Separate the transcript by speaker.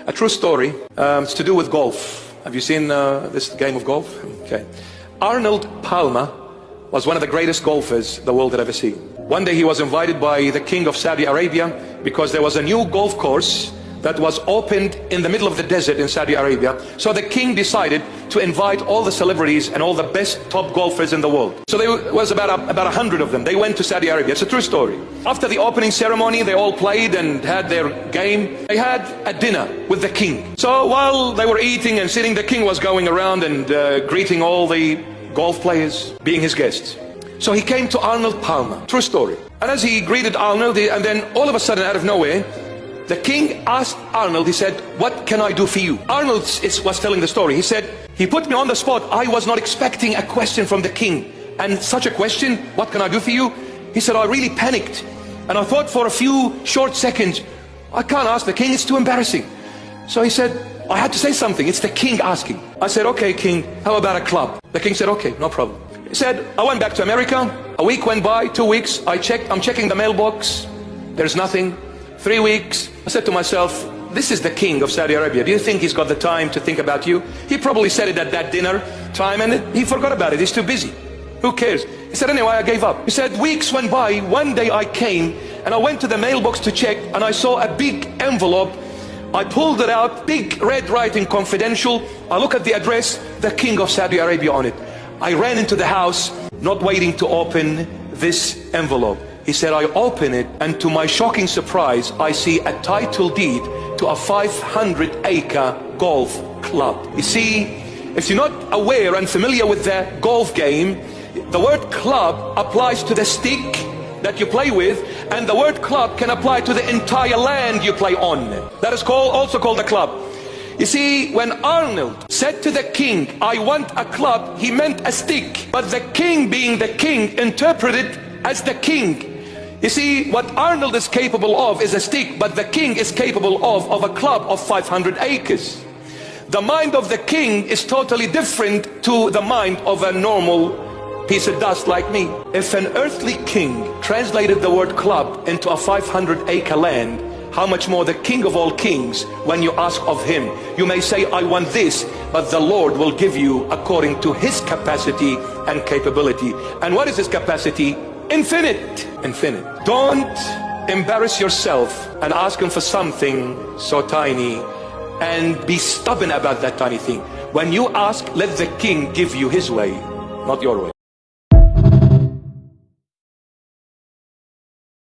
Speaker 1: A true story. It's to do with golf. Have you seen this game of golf? Okay. Arnold Palmer was one of the greatest golfers the world had ever seen. One day he was invited by the king of Saudi Arabia because there was a new golf course that was opened in the middle of the desert in Saudi Arabia. So the king decided to invite all the celebrities and all the best top golfers in the world. So there was about 100 of them. They went to Saudi Arabia. It's a true story. After the opening ceremony, they all played and had their game. They had a dinner with the king. So while they were eating and sitting, the king was going around and greeting all the golf players, being his guests. So he came to Arnold Palmer. True story. And as he greeted Arnold, and then all of a sudden, out of nowhere, the king asked Arnold, he said, "What can I do for you?" Arnold was telling the story. He said, "He put me on the spot. I was not expecting a question from the king. And such a question, what can I do for you?" He said, "I really panicked. And I thought for a few short seconds, I can't ask the king, it's too embarrassing." So he said, "I had to say something. It's the king asking." I said, "Okay, king, how about a club?" The king said, "Okay, no problem." He said, "I went back to America. A week went by, 2 weeks. I'm checking the mailbox. There's nothing. 3 weeks. I said to myself, this is the king of Saudi Arabia. Do you think he's got the time to think about you?" He probably said it at that dinner time and he forgot about it. He's too busy. Who cares? He said, "Anyway, I gave up." He said, "Weeks went by. One day I came and I went to the mailbox to check and I saw a big envelope. I pulled it out, big red writing, confidential. I look at the address, the king of Saudi Arabia on it. I ran into the house, not waiting to open this envelope." He said, "I open it and to my shocking surprise, I see a title deed to a 500-acre golf club." You see, if you're not aware and familiar with the golf game, the word club applies to the stick that you play with, and the word club can apply to the entire land you play on. That is also called a club. You see, when Arnold said to the king, "I want a club," he meant a stick. But the king, being the king, interpreted as the king. You see, what Arnold is capable of is a stick, but the king is capable of a club of 500 acres. The mind of the king is totally different to the mind of a normal piece of dust like me. If an earthly king translated the word club into a 500-acre land, how much more the king of all kings when you ask of him? You may say, "I want this," but the Lord will give you according to his capacity and capability. And what is his capacity? Infinite. Infinite. Don't embarrass yourself and ask him for something so tiny and be stubborn about that tiny thing. When you ask, let the king give you his way, not your way.